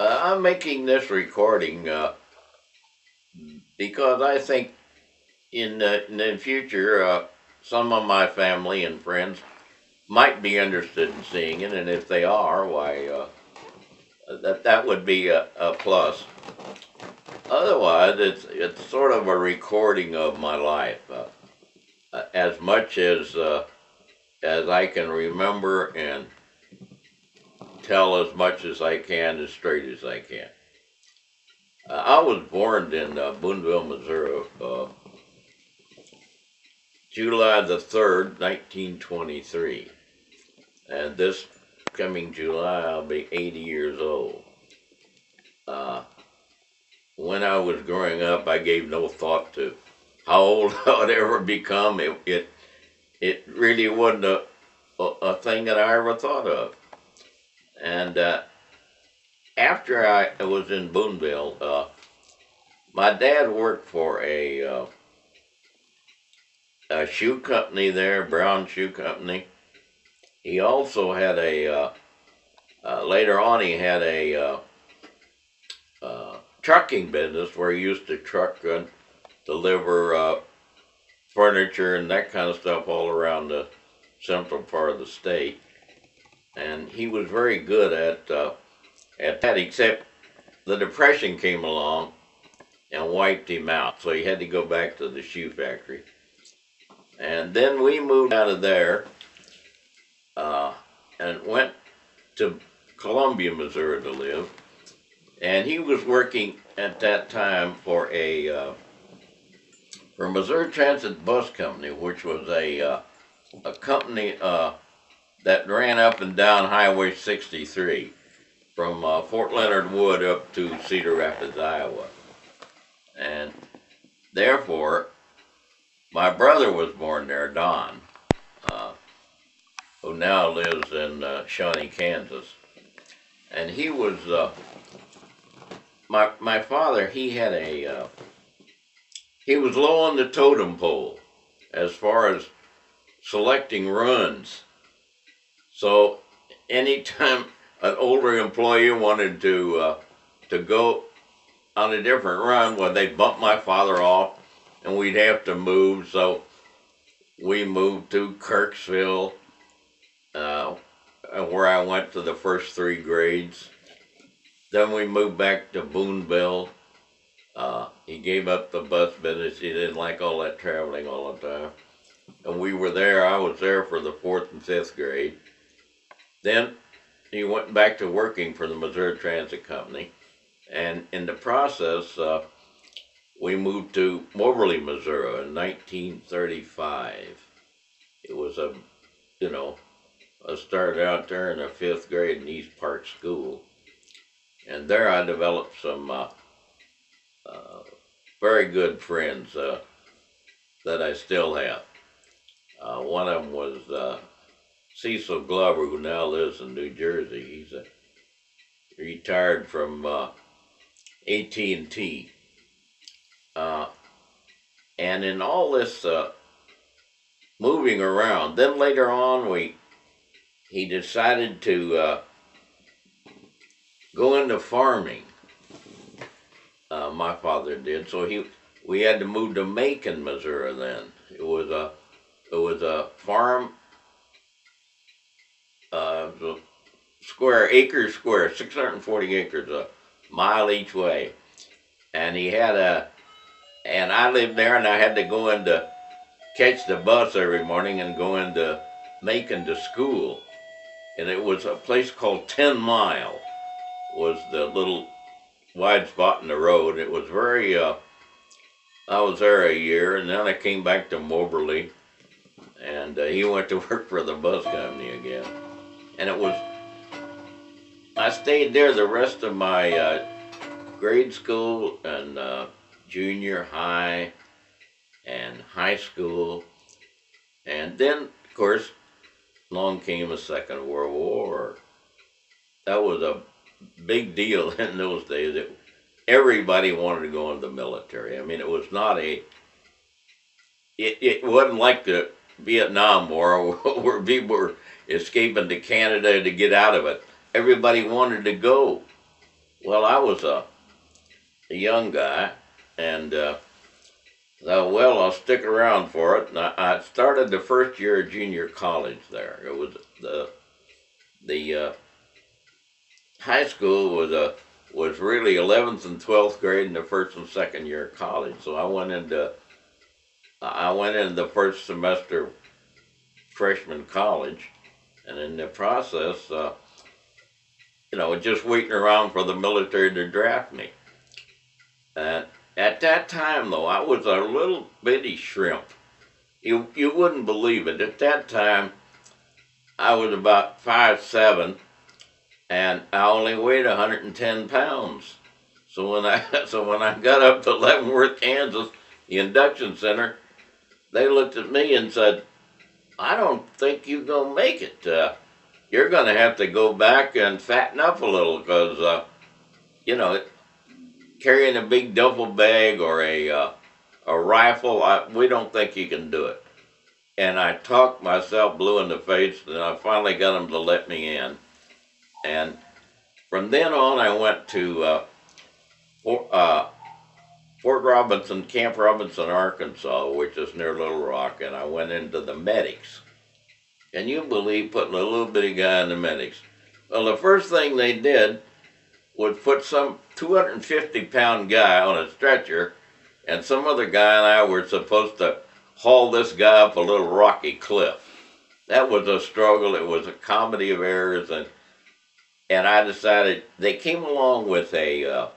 I'm making this recording because I think in the future some of my family and friends might be interested in seeing it, and if they are, why that would be a plus. Otherwise, it's sort of a recording of my life, as much as I can remember, and tell as much as I can, as straight as I can. I was born in Boonville, Missouri, July the 3rd, 1923. And this coming July, I'll be 80 years old. When I was growing up, I gave no thought to how old I would ever become. It really wasn't a thing that I ever thought of. And after I was in Boonville, my dad worked for a shoe company there, Brown Shoe Company. He also had later on he had a trucking business where he used to truck and deliver furniture and that kind of stuff all around the central part of the state. And he was very good at that, except the Depression came along and wiped him out, so he had to go back to the shoe factory. And then we moved out of there and went to Columbia, Missouri to live. And he was working at that time for Missouri Transit Bus Company, which was a company that ran up and down Highway 63 from Fort Leonard Wood up to Cedar Rapids, Iowa. And therefore, my brother was born there, Don, who now lives in Shawnee, Kansas. And he was, my father, he was low on the totem pole as far as selecting runs. So anytime an older employee wanted to go on a different run, well, they'd bump my father off and we'd have to move. So we moved to Kirksville, where I went to the first 3 grades. Then we moved back to Boonville. He gave up the bus business. He didn't like all that traveling all the time. And I was there for the 4th and 5th grade. Then he went back to working for the Missouri Transit Company. And in the process, we moved to Moberly, Missouri in 1935. It was I started out there in the 5th grade in East Park School. And there I developed some very good friends that I still have. One of them was Cecil Glover, who now lives in New Jersey. He's retired from AT&T. And in all this moving around, then later on he decided to go into farming. My father did, so we had to move to Macon, Missouri. Then it was a farm, acres square, 640 acres, a mile each way, and and I lived there, and I had to go catch the bus every morning and go into Macon to school, and it was a place called 10 Mile, was the little wide spot in the road. It was very, I was there a year, and then I came back to Moberly, and he went to work for the bus company again. And I stayed there the rest of my grade school and junior high and high school. And then, of course, along came the Second World War. That was a big deal in those days. Everybody wanted to go into the military. I mean, it was not it wasn't like the Vietnam War where people were escaping to Canada to get out of it. Everybody wanted to go. Well, I was a young guy, and thought, well, I'll stick around for it. And I started the first year of junior college there. It was the high school was really 11th and 12th grade and the first and second year of college. So I went into the first semester freshman college, and in the process, just waiting around for the military to draft me. And at that time, though, I was a little bitty shrimp. You wouldn't believe it. At that time, I was about 5'7", and I only weighed 110 pounds. So when I got up to Leavenworth, Kansas, the induction center, they looked at me and said, "I don't think you're gonna make it. You're gonna have to go back and fatten up a little, because you know carrying a big duffel bag or a rifle, we don't think you can do it." And I talked myself blue in the face, and I finally got them to let me in. And from then on, I went to Fort Robinson, Camp Robinson, Arkansas, which is near Little Rock, and I went into the medics. Can you believe putting a little bitty guy in the medics? Well, the first thing they did was put some 250-pound guy on a stretcher, and some other guy and I were supposed to haul this guy up a little rocky cliff. That was a struggle. It was a comedy of errors, and I decided they came along with a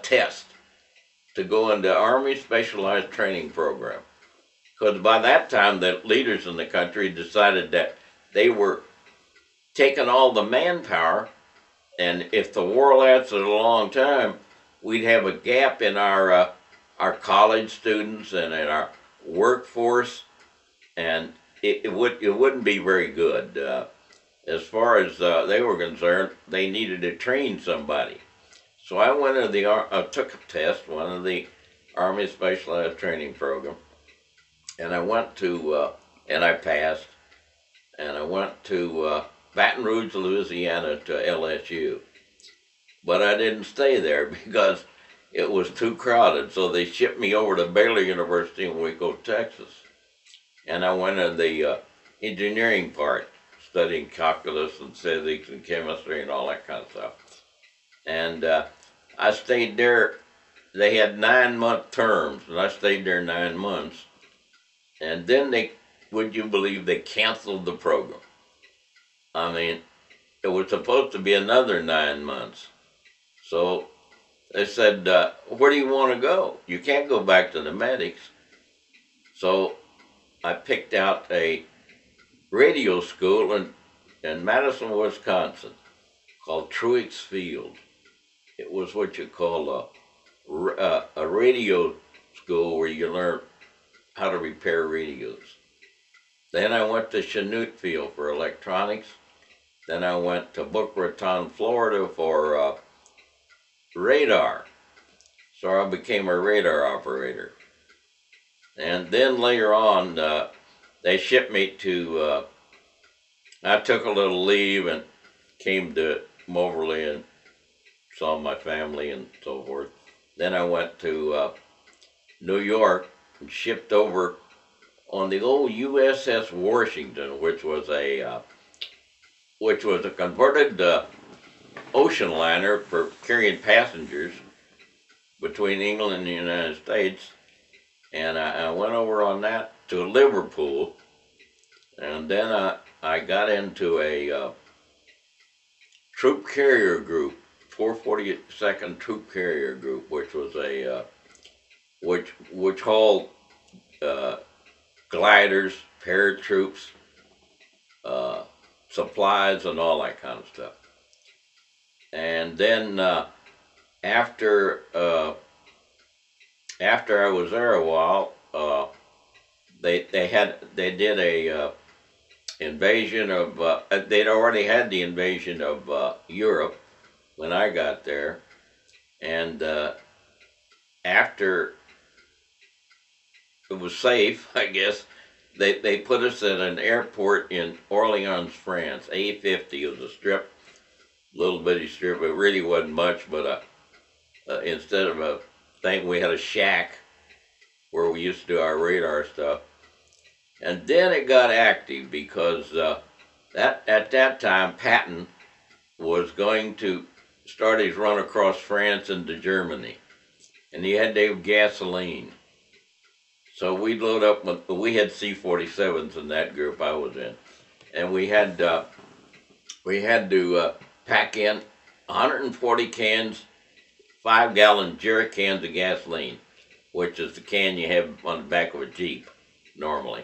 test to go into Army Specialized Training Program. Because by that time, the leaders in the country decided that they were taking all the manpower, and if the war lasted a long time, we'd have a gap in our college students and in our workforce, and it wouldn't be very good. As far as they were concerned, they needed to train somebody. So I went to took a test, one of the Army Specialized Training Program, and I went to, and I passed, and I went to Baton Rouge, Louisiana, to LSU. But I didn't stay there because it was too crowded, so they shipped me over to Baylor University in Waco, Texas. And I went to the engineering part, studying calculus and physics and chemistry and all that kind of stuff. And I stayed there. They had 9-month terms, and I stayed there 9 months. And then would you believe, they canceled the program. I mean, it was supposed to be another 9 months. So they said, where do you want to go? You can't go back to the medics. So I picked out a radio school in Madison, Wisconsin, called Truex Field. It was what you call a radio school where you learn how to repair radios. Then I went to Chanute Field for electronics. Then I went to Boca Raton, Florida for radar. So I became a radar operator. And then later on, they shipped me to, I took a little leave and came to Moberly and saw my family and so forth. Then I went to New York and shipped over on the old USS Washington, which was a converted ocean liner for carrying passengers between England and the United States. And I went over on that to Liverpool, and then I got into a troop carrier group, 442nd Troop Carrier Group, which was which hauled gliders, paratroops, supplies, and all that kind of stuff. And then after I was there a while, they did a invasion of. They'd already had the invasion of Europe when I got there, and after it was safe, I guess, they put us at an airport in Orleans, France. A50 was a strip little bitty strip. It really wasn't much, but instead of a thing, we had a shack where we used to do our radar stuff. And then it got active because at that time, Patton was going to start his run across France into Germany, and he had to have gasoline. So we'd load up with, we had C-47s in that group I was in, and we had to pack in 140 cans, 5-gallon jerry cans of gasoline, which is the can you have on the back of a Jeep normally.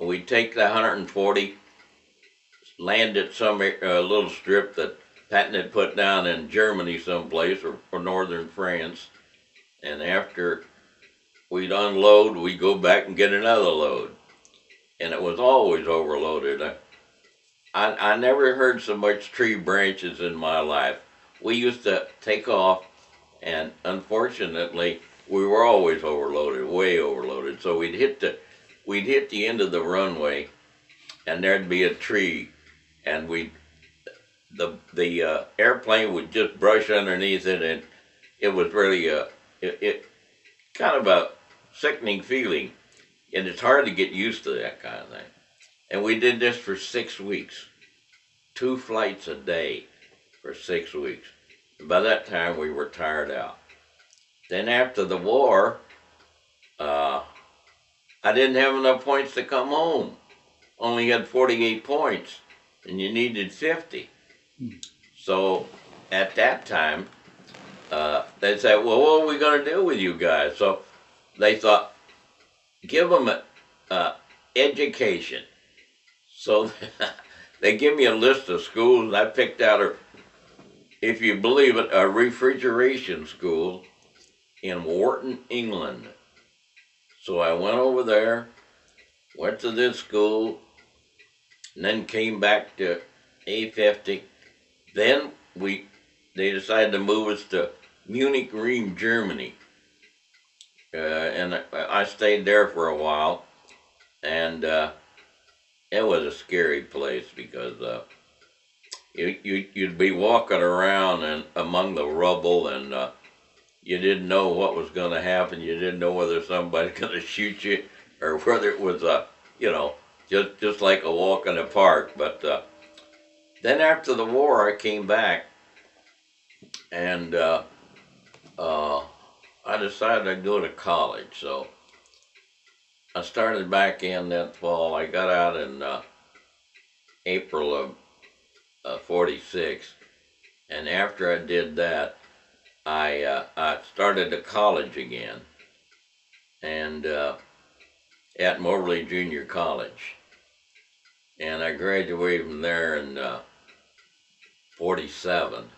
We'd take the 140, land at some little strip that Patton had put down in Germany someplace, or northern France, and after we'd unload, we'd go back and get another load. And it was always overloaded. I never heard so much tree branches in my life. We used to take off, and unfortunately, we were always overloaded, way overloaded. So we'd hit the end of the runway, and there'd be a tree, and the airplane would just brush underneath it, and it was really it kind of a sickening feeling, and it's hard to get used to that kind of thing. And we did this for 6 weeks, 2 flights a day for 6 weeks. And by that time, we were tired out. Then after the war, I didn't have enough points to come home. Only had 48 points, and you needed 50. So at that time, they said, well, what are we going to do with you guys? So they thought, give them an education. So they give me a list of schools, and I picked out, if you believe it, a refrigeration school in Wharton, England. So I went over there, went to this school, and then came back to A50. Then they decided to move us to Munich, Rheims, Germany. And I stayed there for a while, and it was a scary place because you'd be walking around and among the rubble, and you didn't know what was going to happen. You didn't know whether somebody's going to shoot you or whether it was just like a walk in the park. But then after the war, I came back, and I decided I'd go to college. So I started back in that fall. I got out in April of 46, and after I did that, I started to college again, and at Moberly Junior College, and I graduated from there in 47,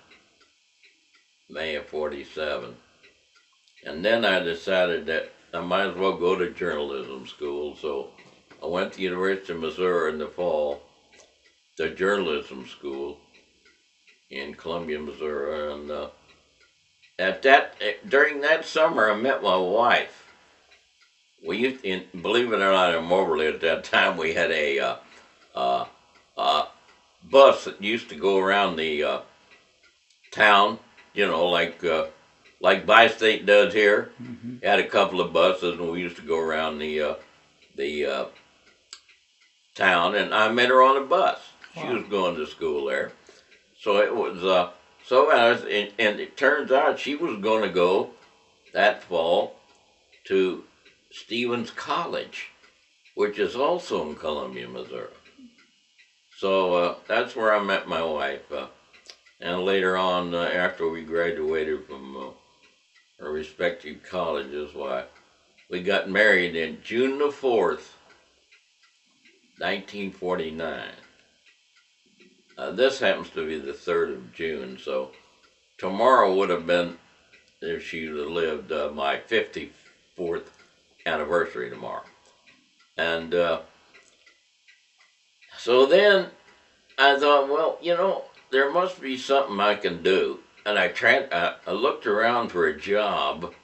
May of 47, and then I decided that I might as well go to journalism school, so I went to the University of Missouri in the fall, to journalism school in Columbia, Missouri, and during that summer, I met my wife. We used, believe it or not, in Moberly at that time, we had a bus that used to go around the town, like Bi-State does here. Mm-hmm. Had a couple of buses, and we used to go around the town, and I met her on a bus. Wow. She was going to school there. So it was, and it turns out she was going to go that fall to Stevens College, which is also in Columbia, Missouri. So that's where I met my wife. And later on, after we graduated from our respective colleges, we got married in June the 4th, 1949. This happens to be the 3rd of June, so tomorrow would have been, if she would have lived, my 54th anniversary tomorrow. And so then I thought, well, there must be something I can do. And I looked around for a job,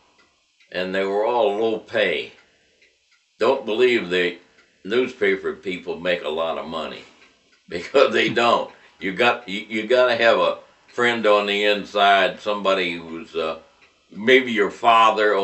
and they were all low pay. Don't believe the newspaper people make a lot of money, because they don't. You got to have friend on the inside, somebody who's maybe your father